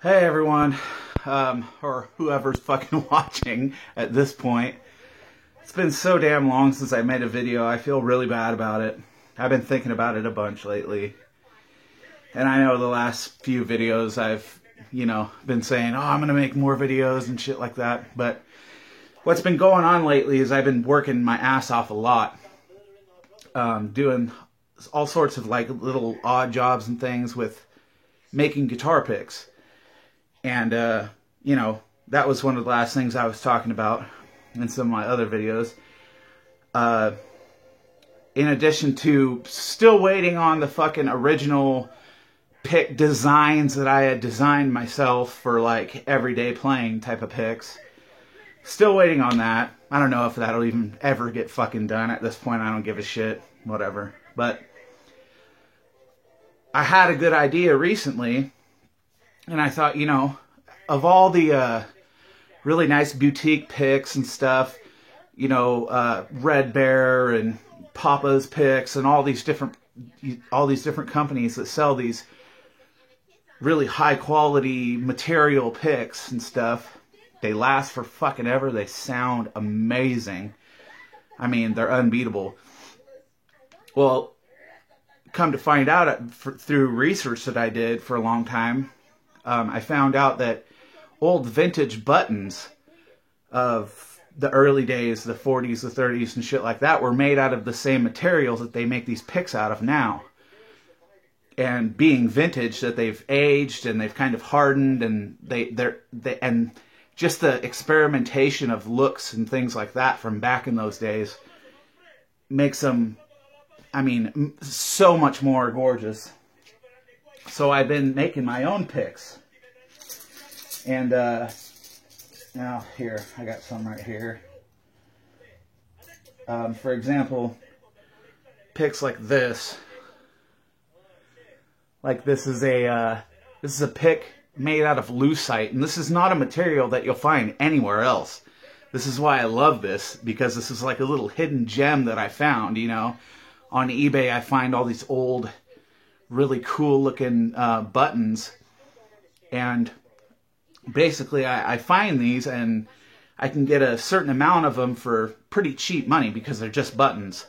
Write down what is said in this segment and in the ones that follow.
Hey everyone, or whoever's fucking watching at this point. It's been so damn long since I made a video. I feel really bad about it. I've been thinking about it a bunch lately. And I know the last few videos I've, been saying, oh, I'm going to make more videos and shit like that. But what's been going on lately is I've been working my ass off a lot. Doing all sorts of like little odd jobs and things with making guitar picks. And, that was one of the last things I was talking about in some of my other videos. In addition to still waiting on the fucking original pick designs that I had designed myself for, like, everyday playing type of picks. Still waiting on that. I don't know if that'll even ever get fucking done at this point. I don't give a shit. Whatever. But I had a good idea recently. And I thought, of all the really nice boutique picks and stuff, Red Bear and Papa's Picks and all these different companies that sell these really high quality material picks and stuff. They last for fucking ever. They sound amazing. I mean, they're unbeatable. Well, come to find out through research that I did for a long time, I found out that old vintage buttons of the early days, the 40s, the 30s, and shit like that, were made out of the same materials that they make these picks out of now. And being vintage, that they've aged and they've kind of hardened, and and just the experimentation of looks and things like that from back in those days makes them, so much more gorgeous. So I've been making my own picks. And, now here, I got some right here. For example, picks like this. Like this is a pick made out of lucite, and this is not a material that you'll find anywhere else. This is why I love this, because this is like a little hidden gem that I found, On eBay I find all these old, really cool looking buttons, and basically I find these and I can get a certain amount of them for pretty cheap money because they're just buttons.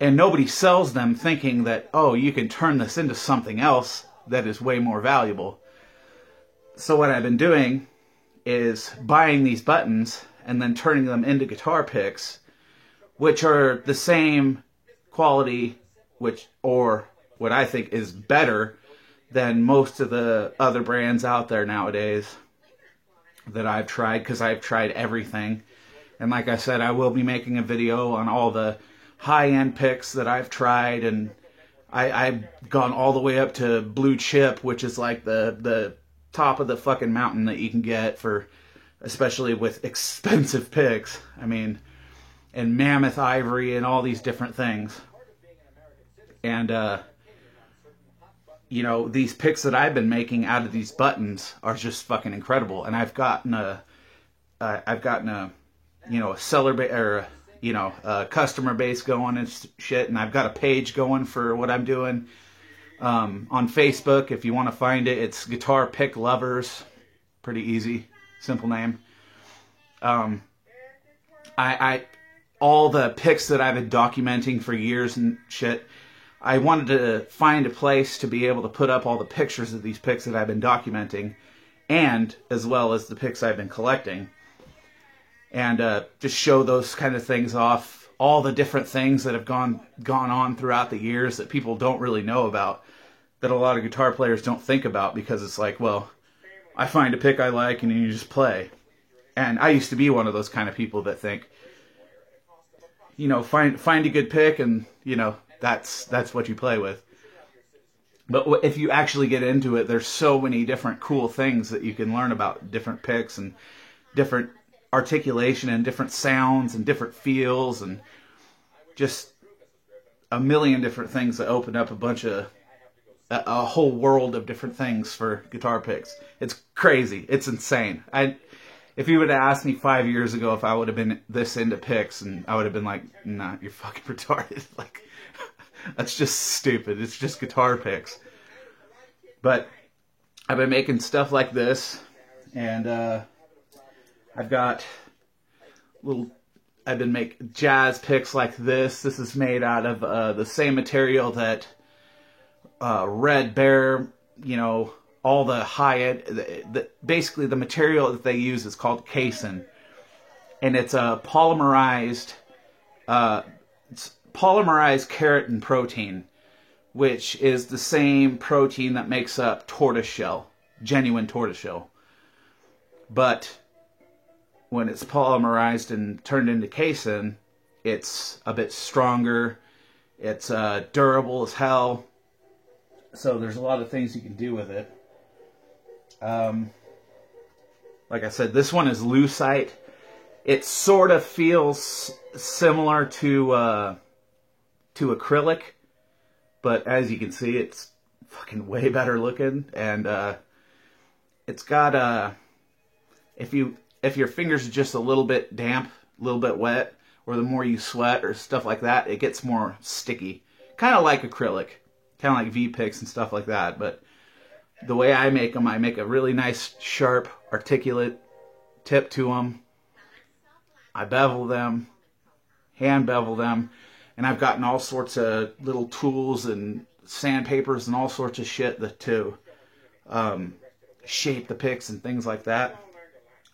And nobody sells them thinking that, oh, you can turn this into something else that is way more valuable. So what I've been doing is buying these buttons and then turning them into guitar picks, which are the same quality, or what I think is better than most of the other brands out there nowadays that I've tried, because I've tried everything. And like I said, I will be making a video on all the high-end picks that I've tried, and I've gone all the way up to Blue Chip, which is like the top of the fucking mountain that you can get for, especially with expensive picks. And Mammoth Ivory and all these different things. And, these picks that I've been making out of these buttons are just fucking incredible. And I've gotten a seller base, or a customer base going and shit. And I've got a page going for what I'm doing on Facebook. If you want to find it, it's Guitar Pick Lovers. Pretty easy, simple name. All the picks that I've been documenting for years and shit, I wanted to find a place to be able to put up all the pictures of these picks that I've been documenting, and as well as the picks I've been collecting. And just show those kind of things off, all the different things that have gone on throughout the years that people don't really know about, that a lot of guitar players don't think about, because it's like, well, I find a pick I like and you just play. And I used to be one of those kind of people that think, find a good pick and, that's what you play with. But if you actually get into it, there's so many different cool things that you can learn about different picks, and different articulation and different sounds and different feels, and just a million different things that open up a whole world of different things for guitar picks. It's crazy. It's insane. If you would have asked me 5 years ago if I would have been this into picks, and I would have been like, nah, you're fucking retarded. Like, that's just stupid. It's just guitar picks. But I've been making stuff like this, and I've got I've been making jazz picks like this. This is made out of the same material that Red Bear, you know, all the high-end, basically the material that they use is called casein. And it's a polymerized keratin protein, which is the same protein that makes up tortoiseshell, genuine tortoiseshell. But when it's polymerized and turned into casein, it's a bit stronger. It's durable as hell. So there's a lot of things you can do with it. Like I said, this one is lucite. It sort of feels similar to acrylic, but as you can see, it's fucking way better looking. And it's got if your fingers are just a little bit damp, a little bit wet, or the more you sweat or stuff like that, it gets more sticky. Kind of like acrylic, kind of like V-Picks and stuff like that. But the way I make them, I make a really nice, sharp, articulate tip to them. I bevel them, hand bevel them, and I've gotten all sorts of little tools and sandpapers and all sorts of shit to shape the picks and things like that.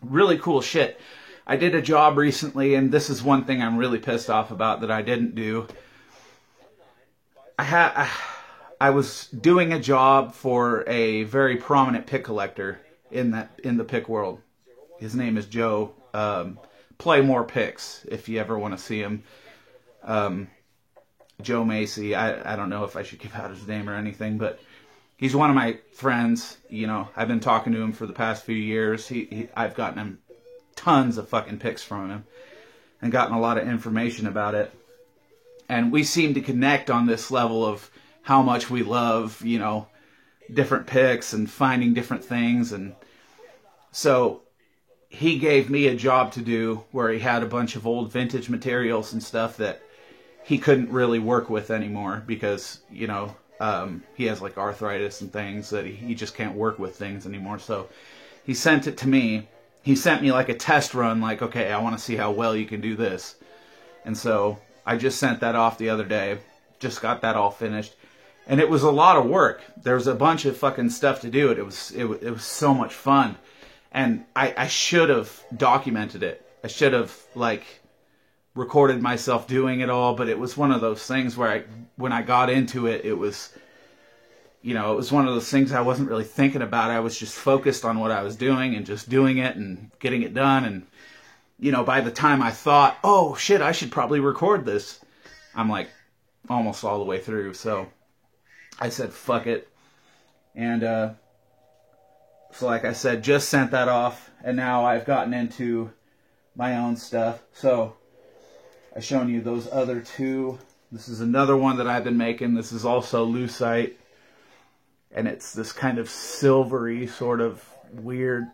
Really cool shit. I did a job recently, and this is one thing I'm really pissed off about that I didn't do. I was doing a job for a very prominent pick collector in the pick world. His name is Joe. Play More Picks, if you ever want to see him. Joe Macy. I don't know if I should give out his name or anything, but he's one of my friends. You know, I've been talking to him for the past few years. I've gotten him tons of fucking picks from him and gotten a lot of information about it. And we seem to connect on this level of how much we love, you know, different picks and finding different things. And so he gave me a job to do where he had a bunch of old vintage materials and stuff that he couldn't really work with anymore because, you know, he has like arthritis and things that he just can't work with things anymore. So he sent it to me. He sent me like a test run, like, okay, I want to see how well you can do this. And so I just sent that off the other day. Just got that all finished. And it was a lot of work. There was a bunch of fucking stuff to do. It was so much fun. And I should have documented it. I should have, like, recorded myself doing it all. But it was one of those things where when I got into it, it was, you know, it was one of those things I wasn't really thinking about. I was just focused on what I was doing and just doing it and getting it done. And, you know, by the time I thought, oh, shit, I should probably record this, I'm, like, almost all the way through. So I said, fuck it. And so like I said, just sent that off. And now I've gotten into my own stuff. So I've shown you those other two. This is another one that I've been making. This is also lucite. And it's this kind of silvery sort of weird.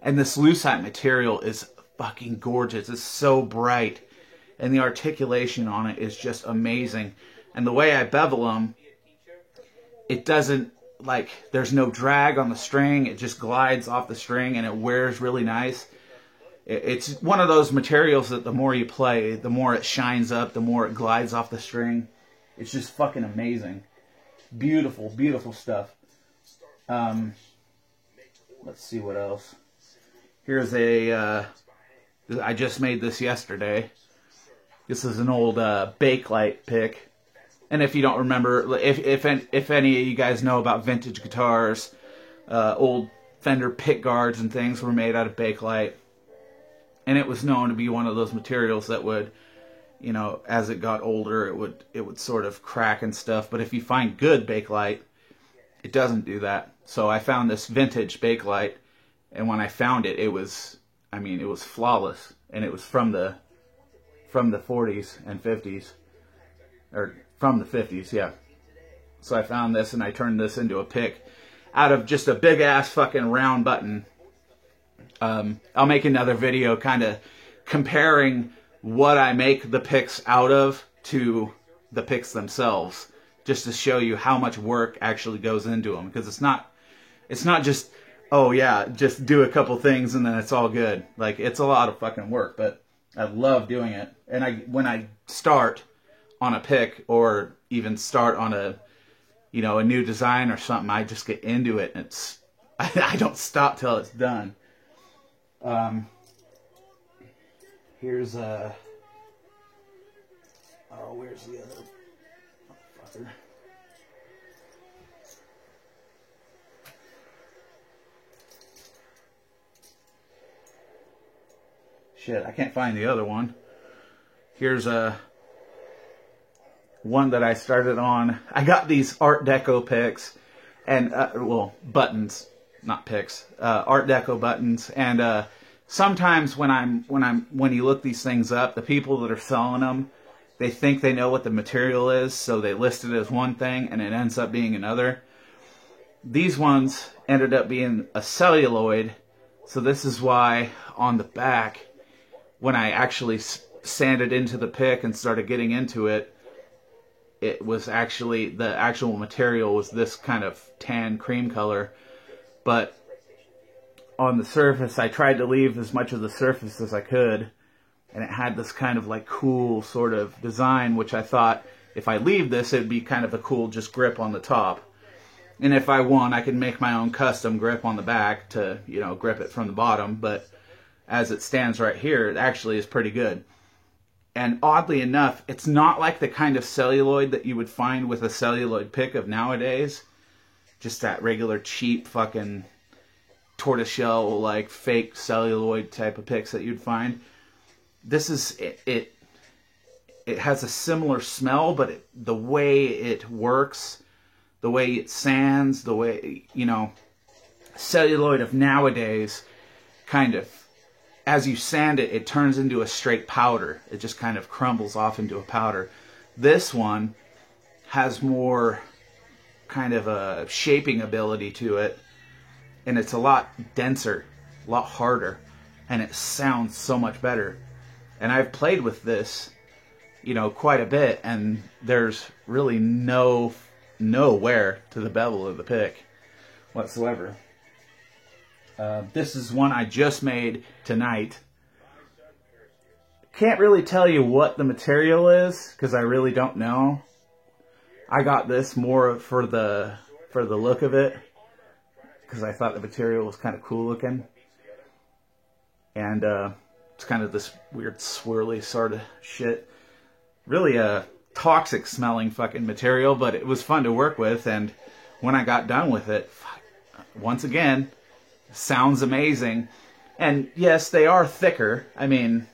And this lucite material is fucking gorgeous. It's so bright. And the articulation on it is just amazing. And the way I bevel them, it doesn't, like, there's no drag on the string. It just glides off the string and it wears really nice. It's one of those materials that the more you play, the more it shines up, the more it glides off the string. It's just fucking amazing. Beautiful, beautiful stuff. Let's see what else. Here's a, I just made this yesterday. This is an old Bakelite pick. And if you don't remember, if any of you guys know about vintage guitars, old Fender pick guards and things were made out of Bakelite. And it was known to be one of those materials that would, you know, as it got older, it would sort of crack and stuff. But if you find good Bakelite, it doesn't do that. So I found this vintage Bakelite, and when I found it, it was, I mean, it was flawless. And it was from the 40s and 50s. Or from the 50s, yeah. So I found this and I turned this into a pick out of just a big ass fucking round button. I'll make another video kind of comparing what I make the picks out of to the picks themselves, just to show you how much work actually goes into them, because it's It's not just, oh yeah, just do a couple things and then it's all good. Like, it's a lot of fucking work, but I love doing it. And when I start on a pick or even start on a, you know, a new design or something, I just get into it, and I don't stop till it's done. Here's a, oh, where's the other motherfucker? Shit, I can't find the other one. Here's a one that I started on. I got these Art Deco picks, and well, buttons, not picks. Art Deco buttons, and sometimes when you look these things up, the people that are selling them, they think they know what the material is, so they list it as one thing, and it ends up being another. These ones ended up being a celluloid, so this is why on the back, when I actually sanded into the pick and started getting into it, it was actually, the actual material was this kind of tan cream color. But on the surface, I tried to leave as much of the surface as I could. And it had this kind of like cool sort of design, which I thought if I leave this, it'd be kind of a cool just grip on the top. And if I want, I can make my own custom grip on the back to, you know, grip it from the bottom. But as it stands right here, it actually is pretty good. And oddly enough, it's not like the kind of celluloid that you would find with a celluloid pick of nowadays. Just that regular cheap fucking tortoiseshell, like fake celluloid type of picks that you'd find. This is, it has a similar smell, but the way it works, the way it sands, the way, you know, celluloid of nowadays kind of, as you sand it, it turns into a straight powder. It just kind of crumbles off into a powder. This one has more kind of a shaping ability to it, and it's a lot denser, a lot harder, and it sounds so much better. And I've played with this, you know, quite a bit, and there's really no wear to the bevel of the pick whatsoever. This is one I just made tonight. Can't really tell you what the material is, because I really don't know. I got this more for the look of it, because I thought the material was kind of cool looking. And it's kind of this weird swirly sort of shit. Really a toxic smelling fucking material, but it was fun to work with. And when I got done with it, once again, sounds amazing. And yes, they are thicker. I mean,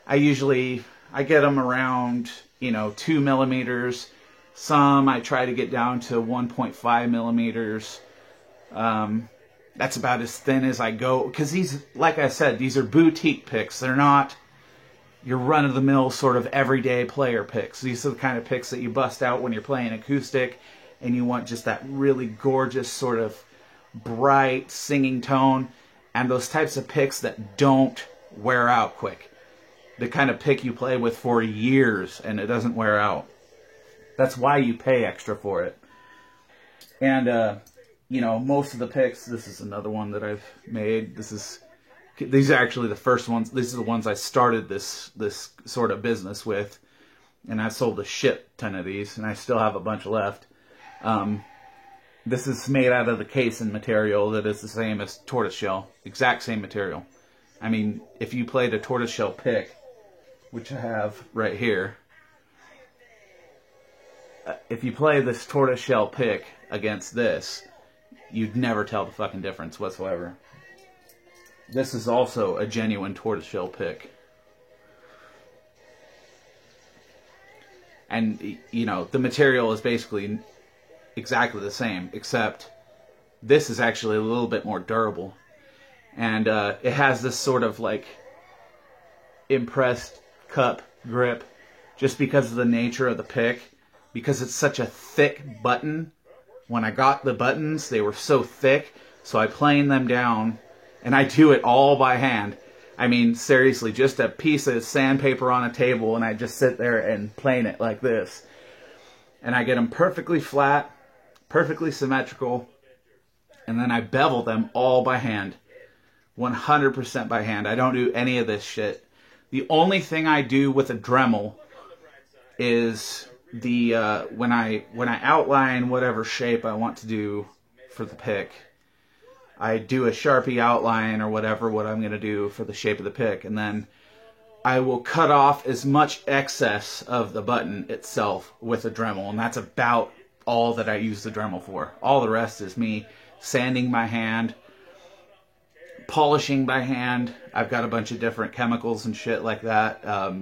I get them around, you know, 2 millimeters. Some I try to get down to 1.5 millimeters. That's about as thin as I go. Because these, like I said, these are boutique picks. They're not your run-of-the-mill sort of everyday player picks. These are the kind of picks that you bust out when you're playing acoustic and you want just that really gorgeous sort of bright singing tone, and those types of picks that don't wear out quick. The kind of pick you play with for years and it doesn't wear out. That's why you pay extra for it. And you know, most of the picks, this is another one that I've made. These are actually the first ones. These are the ones I started this sort of business with, and I've sold a shit ton of these, and I still have a bunch left. This is made out of the casein material that is the same as tortoiseshell. Exact same material. I mean, if you played a tortoiseshell pick, which I have right here, if you play this tortoiseshell pick against this, you'd never tell the fucking difference whatsoever. This is also a genuine tortoiseshell pick. And, you know, the material is basically exactly the same, except this is actually a little bit more durable. And it has this sort of like impressed cup grip just because of the nature of the pick. Because it's such a thick button. When I got the buttons, they were so thick, so I planed them down, and I do it all by hand. I mean, seriously, just a piece of sandpaper on a table, and I just sit there and plane it like this. And I get them perfectly flat, perfectly symmetrical, and then I bevel them all by hand. 100% by hand. I don't do any of this shit. The only thing I do with a Dremel is the when I outline whatever shape I want to do for the pick, I do a Sharpie outline or whatever what I'm going to do for the shape of the pick, and then I will cut off as much excess of the button itself with a Dremel, and that's about all that I use the Dremel for. All the rest is me sanding by hand, polishing by hand. I've got a bunch of different chemicals and shit like that, a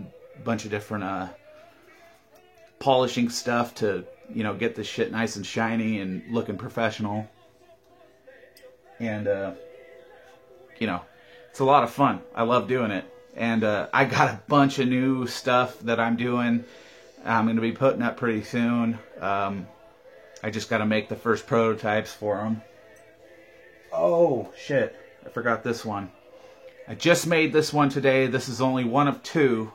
bunch of different polishing stuff to, you know, get this shit nice and shiny and looking professional. And, you know, it's a lot of fun. I love doing it. And I got a bunch of new stuff that I'm doing. I'm going to be putting up pretty soon. I just got to make the first prototypes for them. Oh, shit. I forgot this one. I just made this one today. This is only one of two,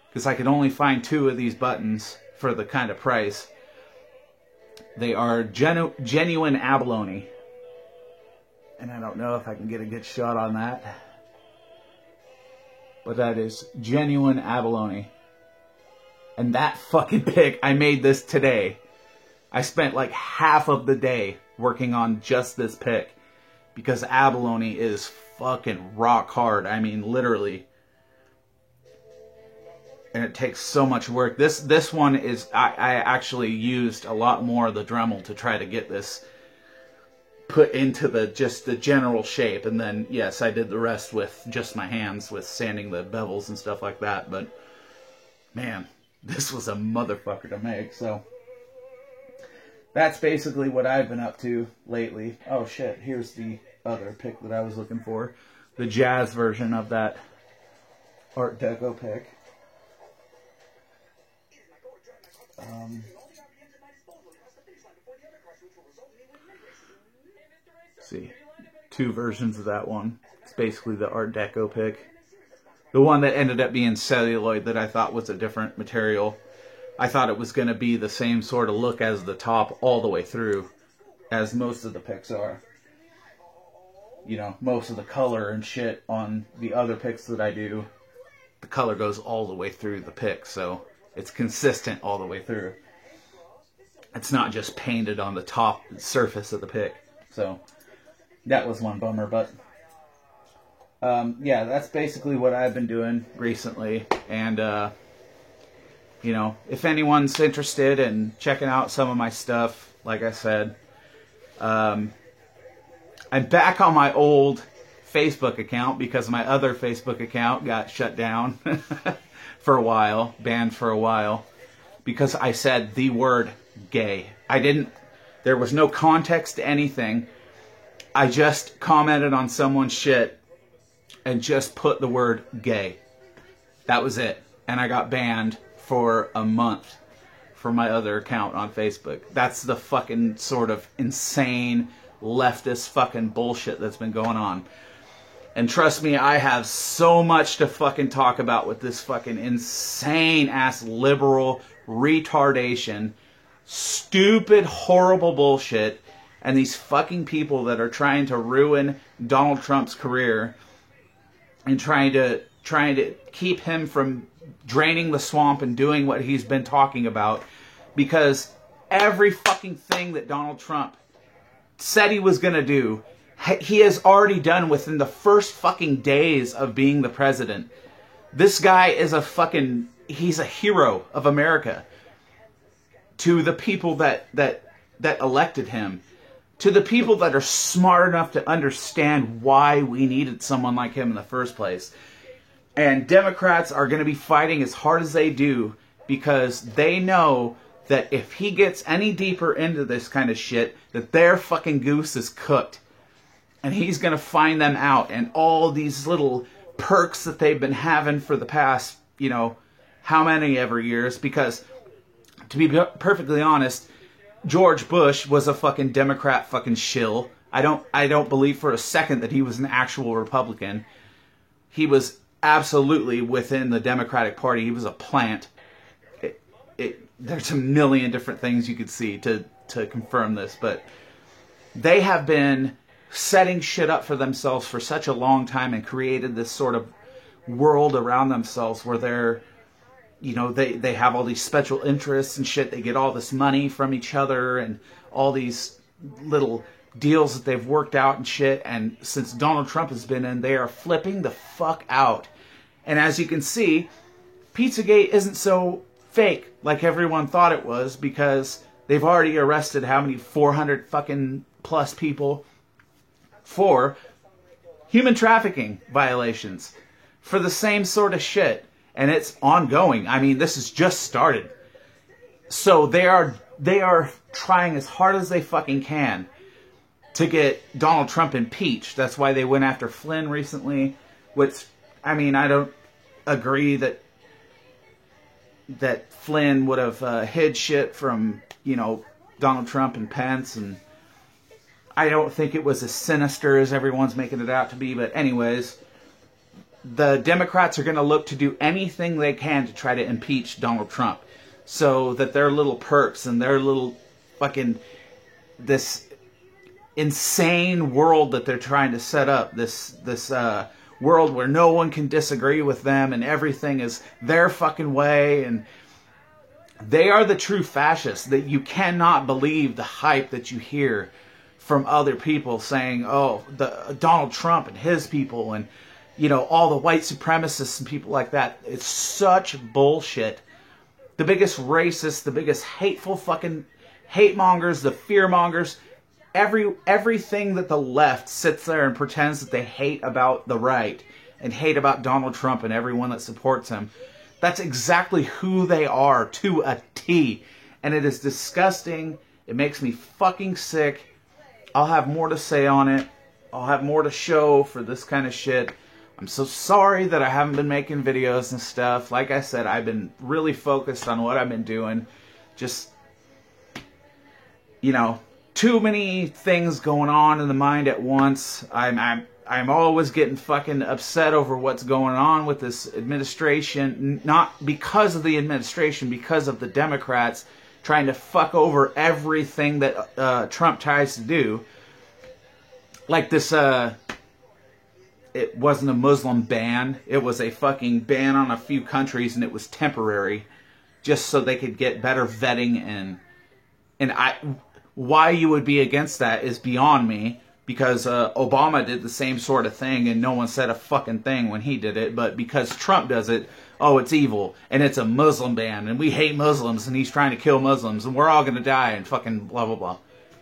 because I could only find two of these buttons for the kind of price. They are genuine abalone. And I don't know if I can get a good shot on that. But that is genuine abalone. And that fucking pick, I made this today. I spent like half of the day working on just this pick, because abalone is fucking rock hard. I mean, literally. And it takes so much work. This one is, I actually used a lot more of the Dremel to try to get this put into just the general shape. And then, yes, I did the rest with just my hands, with sanding the bevels and stuff like that. But, man, this was a motherfucker to make. So, that's basically what I've been up to lately. Oh, shit, here's the other pick that I was looking for. The jazz version of that Art Deco pick. See, two versions of that one. It's basically the Art Deco pick. The one that ended up being celluloid that I thought was a different material. I thought it was going to be the same sort of look as the top all the way through, as most of the picks are. You know, most of the color and shit on the other picks that I do, the color goes all the way through the pick, so it's consistent all the way through. It's not just painted on the top surface of the pick. So, that was one bummer, but yeah, that's basically what I've been doing recently. And, you know, if anyone's interested in checking out some of my stuff, like I said, I'm back on my old Facebook account because my other Facebook account got shut down for a while, banned for a while, because I said the word gay. There was no context to anything. I just commented on someone's shit and just put the word gay. That was it. And I got banned for a month for my other account on Facebook. That's the fucking sort of insane leftist fucking bullshit that's been going on. And trust me, I have so much to fucking talk about with this fucking insane ass liberal retardation, stupid, horrible bullshit, and these fucking people that are trying to ruin Donald Trump's career and trying to keep him from draining the swamp and doing what he's been talking about, because every fucking thing that Donald Trump said he was going to do, he has already done within the first fucking days of being the president. This guy is he's a hero of America to the people that elected him, to the people that are smart enough to understand why we needed someone like him in the first place. And Democrats are going to be fighting as hard as they do, because they know that if he gets any deeper into this kind of shit, that their fucking goose is cooked. And he's going to find them out. And all these little perks that they've been having for the past, you know, how many ever years. Because, to be perfectly honest, George Bush was a fucking Democrat fucking shill. I don't believe for a second that he was an actual Republican. He was absolutely within the Democratic Party. He was a plant. There's a million different things you could see to confirm this, but they have been setting shit up for themselves for such a long time and created this sort of world around themselves where they're, you know, they have all these special interests and shit. They get all this money from each other and all these little deals that they've worked out and shit. And since Donald Trump has been in, they are flipping the fuck out. And as you can see, Pizzagate isn't so fake like everyone thought it was, because they've already arrested how many 400 fucking plus people for human trafficking violations for the same sort of shit. And it's ongoing. I mean, this has just started. So they are trying as hard as they fucking can to get Donald Trump impeached. That's why they went after Flynn recently, which, I mean, I don't agree that Flynn would have hid shit from, you know, Donald Trump and Pence, and I don't think it was as sinister as everyone's making it out to be. But anyways, the Democrats are going to look to do anything they can to try to impeach Donald Trump, so that their little perks and their little fucking, this insane world that they're trying to set up, this world where no one can disagree with them and everything is their fucking way, and they are the true fascists. That you cannot believe the hype that you hear from other people saying, oh, the Donald Trump and his people, and, you know, all the white supremacists and people like that. It's such bullshit. The biggest racists, the biggest hateful fucking hate mongers, the fear mongers, everything that the left sits there and pretends that they hate about the right and hate about Donald Trump and everyone that supports him. That's exactly who they are to a T. And it is disgusting. It makes me fucking sick. I'll have more to say on it. I'll have more to show for this kind of shit. I'm so sorry that I haven't been making videos and stuff. Like I said, I've been really focused on what I've been doing. Just, you know, too many things going on in the mind at once. I'm always getting fucking upset over what's going on with this administration. Not because of the administration, because of the Democrats trying to fuck over everything that Trump tries to do. Like this, it wasn't a Muslim ban. It was a fucking ban on a few countries, and it was temporary, just so they could get better vetting in. And why you would be against that is beyond me, because Obama did the same sort of thing and no one said a fucking thing when he did it. But because Trump does it, oh, it's evil and it's a Muslim ban and we hate Muslims and he's trying to kill Muslims and we're all going to die and fucking blah, blah, blah.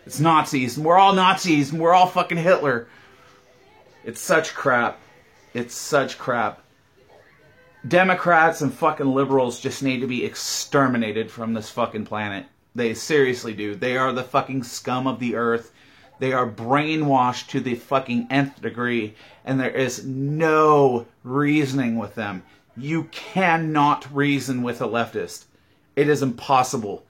It's Nazis and we're all Nazis and we're all fucking Hitler. It's such crap. It's such crap. Democrats and fucking liberals just need to be exterminated from this fucking planet. They seriously do. They are the fucking scum of the earth. They are brainwashed to the fucking nth degree, and there is no reasoning with them. You cannot reason with a leftist. It is impossible,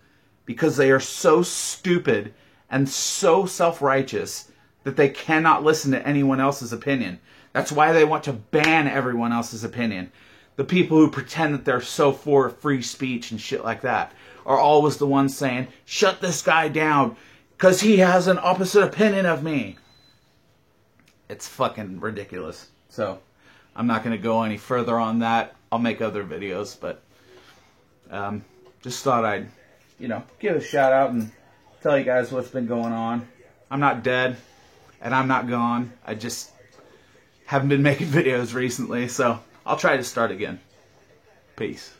because they are so stupid and so self-righteous that they cannot listen to anyone else's opinion. That's why they want to ban everyone else's opinion. The people who pretend that they're so for free speech and shit like that are always the ones saying, shut this guy down, because he has an opposite opinion of me. It's fucking ridiculous. So, I'm not going to go any further on that. I'll make other videos, but just thought I'd, you know, give a shout out and tell you guys what's been going on. I'm not dead, and I'm not gone. I just haven't been making videos recently, so I'll try to start again. Peace.